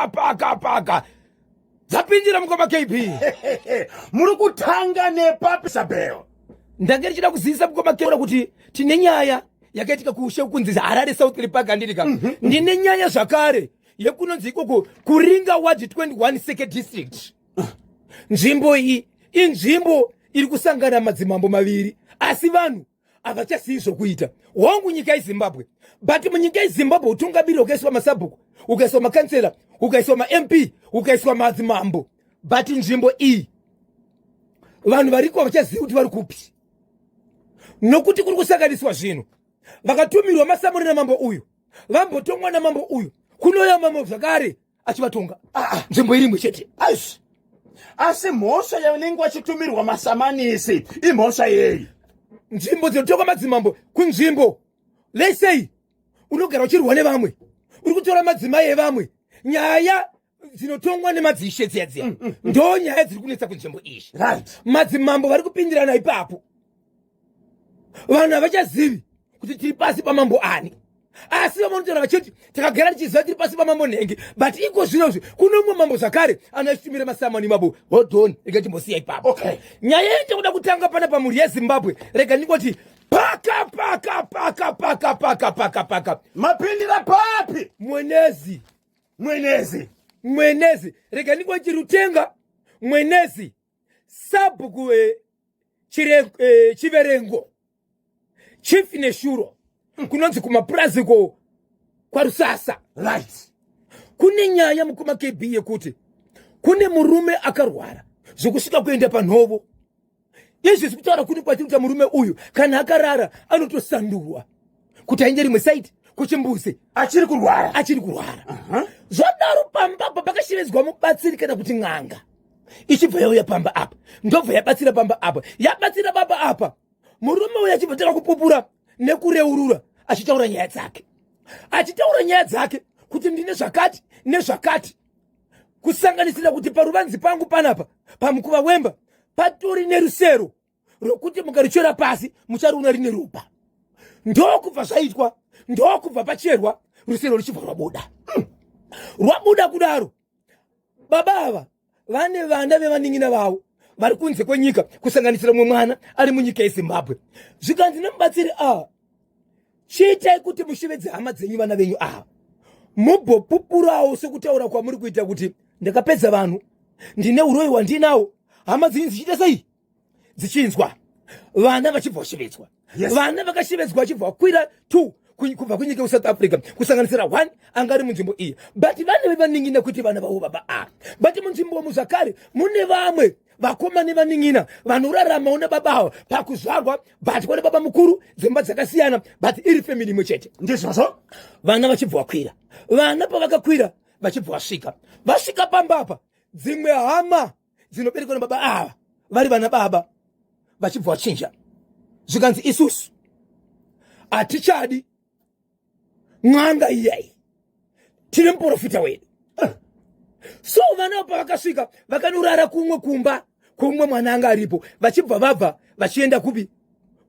paka zapindira mukoma KP muri kutanga nepapi Sabeo. ndangeri chida kuzisa mukoma KP kuti tine nyaya yakaitika kushe kunzi Harare South Park andika ndine nyaya zvakare yekunonzi ikoko kuringa ward 21 second district. Nzvimbo iyi inzvimbo iri kusangana madzimambo maviri asi vanhu avachasiyi zvokuita. Wangu nyika yeZimbabwe, but munyika yeZimbabwe utungamiri ukaiswa masabhuku, ukaiswa makansela, ukaiswa maMP, ukaiswa madzimambo, but nzvimbo iyi vanhu variko avachazivi kuti vari kupi, nokuti kuri kusanganiswa zvinhu. Vakatumirwa masamuri namambo uyu, vambotongwa namambo uyu, kunouya mambo zvakare achivatonga nzvimbo iri imwe chete. Asi mhosva yavanenge vachitumirwa masamanisi imhosva yei? Nzvimbo dzinotonga madzimambo kunzvimbo, let's say unogara uchirwa nevamwe, uri kutora madzimai evamwe, nyaya dzinotongwa nemadzishe dziya ndo nyaya dziri kunetsa kunzvimbo izvi. Madzimambo vari kupindirana ipapo, vanhu havachazivi kuti tiri pasi pamambo ani, asi vanotora vachiti takagara tichiziva tiri pasi pamambo nhengi, but iko zvinozvi kuno mumwe mambo zvakare anochitumira masamani mabo. Hold on, rega timbosiya ipapo. Nyaya yetinoda kutanga pana pamhuri yeZimbabwe, rega ndingoti paka. Mapindira papi? Mwenezi, rega ndingoti Rutenga, Mwenezi, sabhuku Chiverengo, Chief Neshuro, kunonzi kumapraziko kwa Rusasa. Kune nyaya mukoma KB yekuti kune murume akarwara zvokusvika kuenda panhovo. Izvi zvekutaura kuti kwatiri kuti murume uyu kana akarara anotosandurwa kuti aende rimwe saiti kuchimbuzi achiri kurwara. Zvadaro pamba apa pakashevedzwa mubatsiri kana kuti n'anga ichibva yauya pamba apa, ndobva yabatsira pamba apa, yabatsira pamba apa. Murume uyu achibva tanga kupupura nekureurura achitaura nyaya dzake kuti ndine zvakati nezvakati, kusanganisira kuti paruvanzi pangu panapa pamukuva wemba patori nerusero rokuti mukarichera pasi muchariona rine ropa. Ndokubva zvaitwa, ndokubva pacherwa rusero ruchibva rwabuda. Rwabuda kudaro, baba ava vane vana vevaning'ina vavo vari kunze kwenyika, kusanganisira mumwe mwana ari munyika yeZimbabwe. Zvikanzi nemubatsiri chiitai kuti mushevedze hama dzenyu vana venyu ava, mubhopupurawo sekutaura kwamuri kuita kuti ndakapedza vanhu, ndine uroyi wandinawo, hama dzenyu dzichiita sei? Dzichinzwa. Vana vachibva kushevedzwa, vana vakashevedzwa vachibva vakwira 2 kubva kunyika yeSouth Africa, kusanganisira 1 anga ari munzvimbo iyi, but vane vevaning'ina kuti vana vavo baba but munzvimbo muzvakare mune vamwe vakoma nevaning'ina vanoraramawo nababa ava pakuzvarwa, but kwane baba mukuru, dzimba dzakasiyana, but iri family imwe chete. Ndizvozvo vana vachibva vakwira, vana pavakakwira vachibva vasvika pamba apa, dzimwe hama dzinoberekwa nababa ava vari vana baba vachibva vachinja, zvikanzi isusu hatichadi n'anga iyai, tine muprofita wedu. So vana pavakasvika vakanorara kumwe kumba kumwe mwana anga aripo, vachibva vabva vachienda kupi?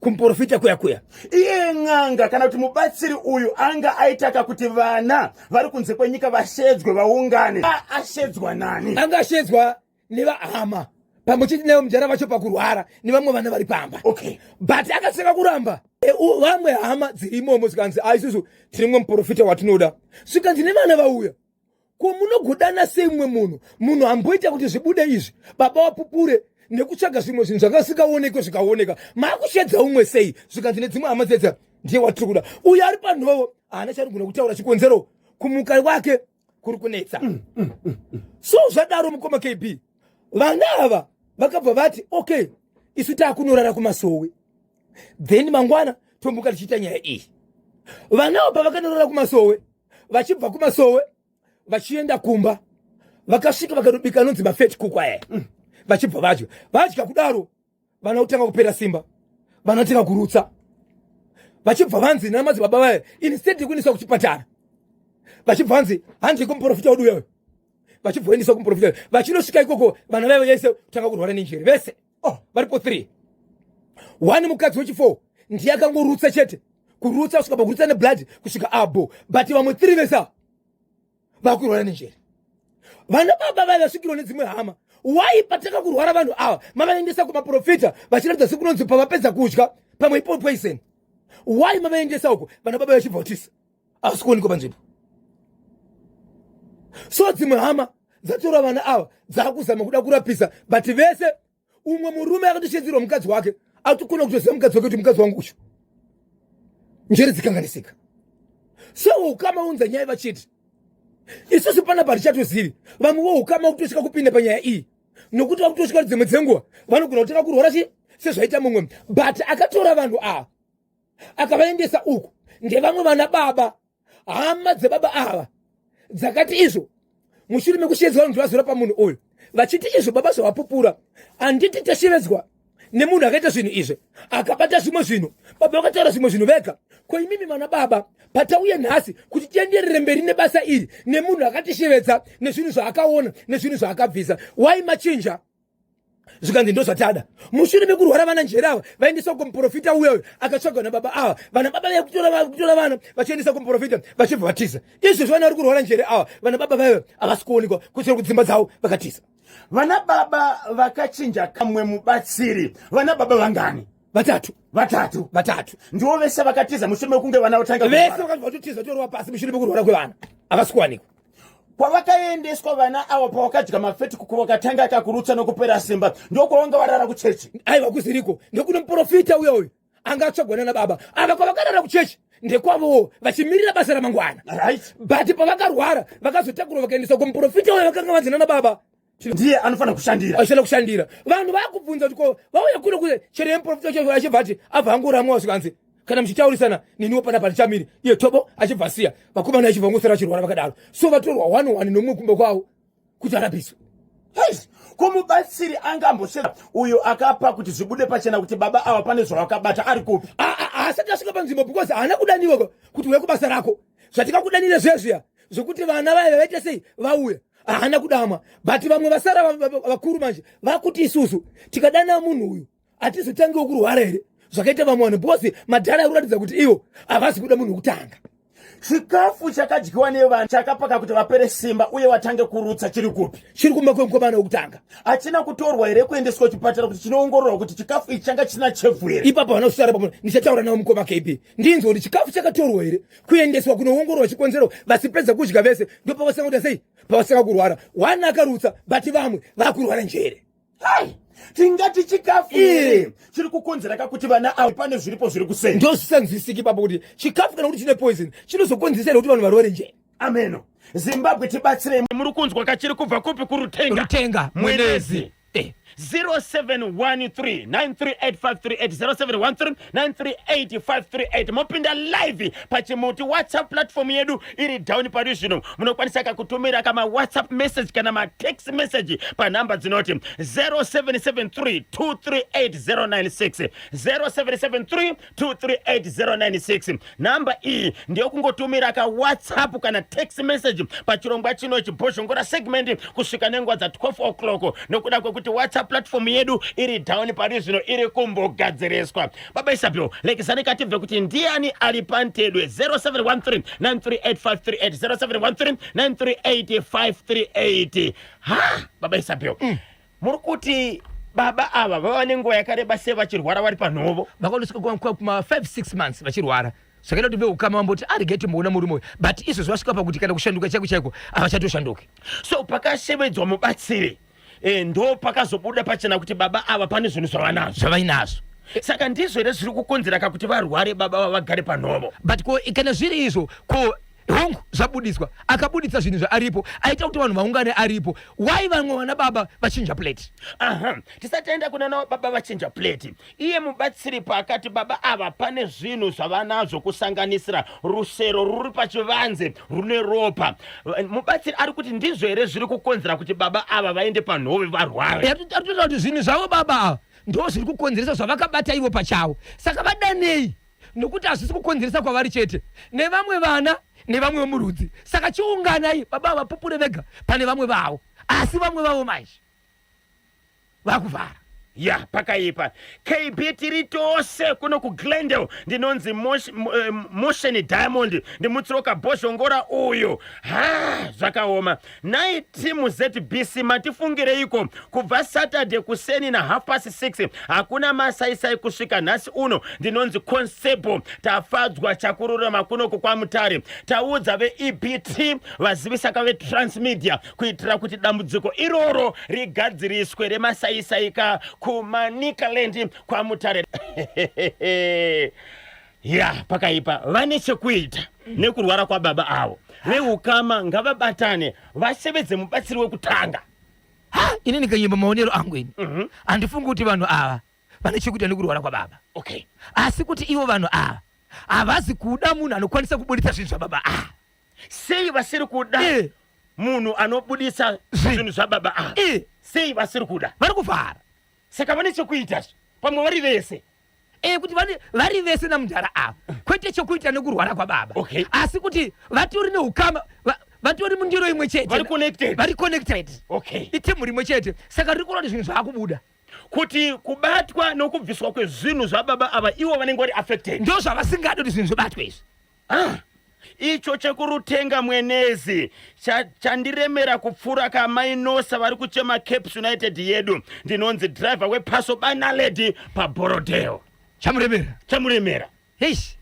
Kumuprofita kuya. Iye n'anga kana kuti mubatsiri uyu anga aitaka kuti vana vari kunze kwenyika vashedzwe vaungane. Ashedzwa nani? Anga ashedzwa nevahama pamwechete nevo mujara vacho pakurwara nevamwe vana vari pamba. But akaseka kuramba vamwe hama dzirimomo zvikanzi isusu tine mumwe muprofita watinoda. Zvikanzi nevana vauya, ko munogodana sei mumwe munhu amboita kuti zvibude izvi baba vapupure nekutsvaga zvimwe zvinhu zvakasingaonekwe zvikaoneka, makushedza umwe sei? Zvikanzi nedzimwe hama dzedza ndiye watiri kuda. Uyu ari panhovo haana charigona kutaura chikonzero, kumuka kwake kuri kunetsa. So zvadaro mukoma KB, vana ava vakabva vati isu taakunorara kumasowe, then mangwana tombuka tichiita nyaya iyi. Vanavo pavakanorara kumasowe, vachibva kumasowe vachienda kumba, vakasvika vakadobika anonzi mafeti kukwaya, vachibva vadya kudaro, vanotanga kupera simba, vanotanga kurutsa, vachibva vanzi namadzibaba vaya instead yekuendeswa kuchipatara, vachibva vanzi handi kumuprofita wedu uyo, vachibva vaendeswa kumuprofita, vachinosvika ikoko vana vavo vese kutanga kurwara nenjere vese. Varipo 3, 1 mukadzi wechi4 ndiye akangorutsa chete, kurutsa kusvika pakurutsa neblood kusvika abo, but vamwe 3 vese vakurwara nenjere. vana baba vaivasvikirwa nedzimwe hama waipataka kurwara vanhu ava mavaendesa kumaprofita vachiratidza sekunonzi pavapedza kudya pamwe ipo poison wai mavaendesa uko vana baba vachibvautisa havasi kuonekwa panzvimbo. So dzimwe hama dzatora vana ava dzakuzama kuda kurapisa but vese umwe murume akatoshedzerwa mukadzi wake atokona kutoziva mukadzi wake kuti mukadzi wangu ucho njere dzikanganisika. So ukama unza nyaya vachiti isusu pana pari chatozivi vamwe voukama kutosvika kupinda panyaya iyi nokuti vakutosvika dzimwe dzenguva vanogona kutanga kurwara chi sezvaita mumwe but akatora vanhu ava akavaendesa uku ndevamwe vana baba hama dzebaba ava dzakati izvo mushure mekushedzwa vanhu vazora pamunhu uyu vachiti izvo baba zvavapupura handiti tashevedzwa nemunhu akaita zvinhu izvi akabata zvimwe zvinhu baba vakataura zvimwe zvinhu vega ko imimi vana baba patauye nhasi kuti tienderere mberi nebasa iri nemunhu akatishevedza nezvinhu zvaakaona nezvinhu zvaakabvisa wai machinja zvikanzi ndo zvatada mushure mekurwara vana njere ava vaendesa kumuprofita uyoyo akatsvagwa nababa ava vana baba vaikutora vana vachiendesa kumuprofita vachibva vatiza izvozvo vana vari kurwara njere ava vana baba vaivo havasi kuonekwa kusvika kudzimba dzavo vakatiza. Vana baba vakachinja kamwe mubatsiri vana baba vangani? Vatatu ndivo vese vakatiza mushure mekunge vana vatanga vese vakatiza torwa pasi mushure mekurwara kwevana havasi kuwanikwa. Kwavakaendeswa vana ava pavakadya mafetikuku vakatanga kakurutsa nokupera simba ndokwavanga varara kuchechi. Aiva kuziriko ndekuno muprofita uyoyo anga atsvagwana nababa ava kwavakarara kuchechi ndekwavowo vachimirira basa ramangwana right. But pavakarwara vakazotakurwa vakaendeswa kumuprofita uyo vakanga vadzina nababa ndiye anofanira kushandira vanhu vakubvunza kuti ko vauya kuno kuti chere muprofita achibva ati abva angoramwa zvikanzi kana muchitaurisana niniwo pana pani chamiri iye tobo achibva asiya vakomana achibva ngosara achirwara vakadaro so vatorwa 1-1 nomwe kumba kwavo kuti arapiswe. Kumubatsiri angambosvika uyo akapa kuti zvibude pachena kuti baba ava pane zvavakabata ari kupi? Asati asvika panzvimbo because haana kudaniwa kuti uye kubasa rako zvatikakudanire zvezviya zvokuti vana vaiva vaite sei vauya haana kudamwa but vamwe vasara vakuru manje vakuti isusu tikadana munhu uyu hatizotangiwo kurwara here zvakaita vamwe vanhu because madhara akuratidza kuti ivo havasi kuda munhu wekutanga. Chikafu chakadyiwa nevanhu chakapaka kuti vapere simba uye vatange kurutsa chiri kupi? Chiri kumba kwemukomana wekutanga. Hachina kutorwa here kuendeswa kuchipatara kuti chinoongororwa kuti chikafu ichi changa china chefu here? Ipapo vana kusara pamoja ndichataura nawo mukoma KP ndinzwa kuti chikafu chakatorwa here kuendeswa kunoongororwa chikonzero vasipedza kudya vese ndo pavasanga kuti sei pavasanga kurwara wana akarutsa but vamwe vakurwara njere. Tingati chikafu here chiri kukonzera kakuti vana ava pane zviripo zviri kusenda ndosisanzwisiki papo kuti chikafu kana kuti chine poison chinozokonzesera kuti vanhu varware njere. Ameno. Zimbabwe tibatsire muri kunzwa kachiri kubva kupi kurutenga mwenezi 0713938538 0713938538 mopinda live pachimuti WhatsApp platform yedu iri down pari zvino munokwanisa kakutumira kama WhatsApp message kana ma text message pa namba dzinoti 0773238096 0773238096 namba iyi ndiyo kungotumira ka WhatsApp kana text message pa chirongwa chino chibhozhongora segment kusvika nenguva dza 12 o'clock nokuda kwekuti WhatsApp platform yedu iri down pari zvino iri kumbogadziriswa. Baba Isabel lekisani katibve kuti ndiani ali pantedwe 0713938538 0713938538. Baba Isabel muri kuti baba ava vava nenguva yakareba se vachirwara vari panhovo vakanosvika kuma 5-6 months vachirwara zvakaita kuti veukama vamboti arigeti muona murume but izvo zvasvika pakuti kana kushanduka chaiko havachatoshanduki. So pakashevedzwa mubatsiri ndo pakazobuda pachena kuti baba ava pane zvinhu zvavainazvo saka ndizvo here zviri kukonzera kakuti varware baba ava vagare panhovo. But kana zviri izvo ko hongu zvabudiswa akabuditsa zvinhu zvaaripo aita kuti vanhu vaungane aripo wai vamwe vana baba vachinja plate. Tisataenda kuna navo baba vachinja plate iye mubatsiri paakati baba ava pane zvinhu zvavanazvo kusanganisira rusero ruri pachivanze rune ropa. Mubatsiri ari kuti ndizvo here zviri kukonzera kuti baba ava vaende panhove varware. Aritotaura kuti zvinhu zvavo baba ava ndo zviri kukonzeresa zvavakabata ivo pachavo saka vadanei nokuti hazvisi kukonzeresa kwavari chete nevamwe vana nevamwe murudzi saka chiunganai baba vapupure vega pane vamwe vavo asi vamwe vavo manje vakuvhara ya pakaipa KB tiri tose kuno kuglendale ndinonzi motion diamond ndimutsoka bhoshongora uyu zvakaoma nai timu ZBC matifungireiko kubva Saturday kuseni na 6:30 hakuna masaisai kusvika nhasi uno ndinonzi Consebo tafadzwa chakururama kunoku kwaMutare taudza veEBT vazivisaka veTransmedia kuitira kuti dambudziko iroro rigadziriswe remasaisai kuManicaland kwaMutare ya pakaipa vane chekuita nekurwara kwababa avo veukama ngavabatane vasevedze mubatsiri wekutanga. Ini nikanyimba maonero angu ini andifunga kuti vanhu ava vane chekuita nekurwara kwababa. Okay, asi kuti ivo vanhu ava havazi kuda munhu anokwanisa kubudisa zvinhu zvababa sei vasiri kuda munhu anobudisa zvinhu zvababa sei vasiri kuda? vari kuvhara saka vane chekuita pamwe vari vese kuti vari vese namudhara ava kwete chekuita nekurwara kwababa. Okay, asi kuti vatori neukama vatori mundiro imwe chete vari connected. Okay, itimu rimwe chete saka riri kuroti zvinhu zvaakubuda kuti kubatwa nokubviswa kwezvinhu zvababa ava ivo vanenge vari affected ndo zvavasingadi kuti zvinhu zvibatwe izvi. icho chekurutenga mwenezi chandiremera kupfuura kamainosa vari kuchema Caps United yedu ndinonzi driver wePaso Banaledi paBorodeo chamuremera. Eish,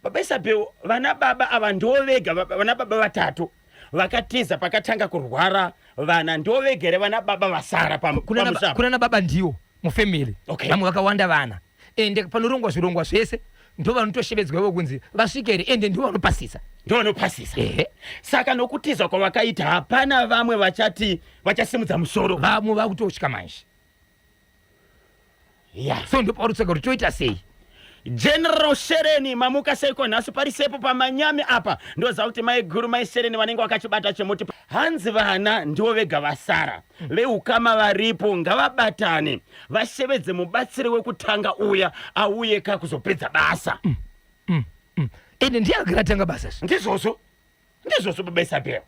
baba Isabel vana baba ava ndovega vana baba vatatu vakatiza pakatanga kurwara vana ndovegere vana baba vasara pamusava. kuna nababa ndiwo mufamily. Okay, vamwe vakawanda vana ende panorongwa zvirongwa zvese ndo vanotoshevedzwawo kunzi vasvikere ende ndiwo vanopasisa saka nokutiza kwavakaita hapana vamwe vachasimudza musoro, vamwe vakutosvika manje. So ndo parutsaka kuti toita sei. General Shereni mamuka seiko nhasi parisepo pamanyami apa ndoza kuti maiguru maishereni vanenge vakachibata chemuti hanzi vana ndivo vega vasara veukama varipo ngavabatane vashevedze mubatsiri wekutanga uya auyeka kuzopedza basa. ende ndiagara tanga basa ndizvozvo baba Isabel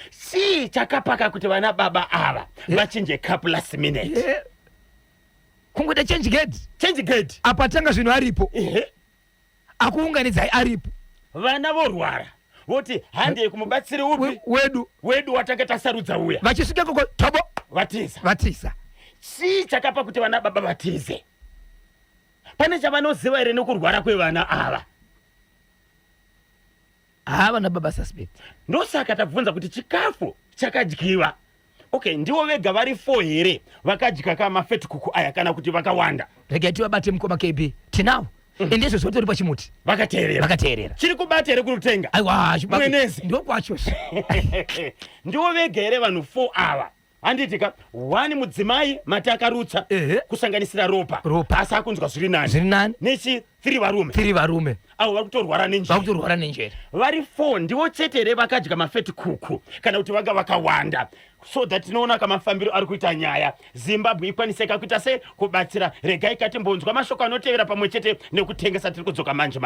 si chakapaka kuti vana baba ava vachinje cup last minute. kungoita change gate apa tanga zvinhu aripo akuunganidzai aripo vana vorwara voti handei kumubatsiri upi wedu watanga tasarudza uya vachisvika koko tobo vatiza si chakapa kuti vana baba vatize pane chavanoziva here nekurwara kwevana ava vana baba suspect ndosaka tabvunza kuti chikafu chakadyiwa. Okay, ndivo vega vari 4 here vakadya kamafetikuku aya kana kuti vakawanda. regai tivabate mukoma KB tinawo endezvo zvotori pachimuti vakateerera chiri kubata here kurutenga mwenezi ndokwacho ndivo vega here vanhu 4 ava handitika 1 mudzimai mati akarutsa kusanganisira ropa asi akunzwa zviri nani nechi 3 varume avo vari kutorwara nenjere vari 4 ndivo chete here vakadya mafetikuku kana kuti vanga vakawanda so that tinoona kamafambiro ari kuita nyaya Zimbabwe ikwaniseka kuita sei kubatsira regai kati mbonzwa mashoko anotevera pamwe chete nekutengesa tiri kudzoka manje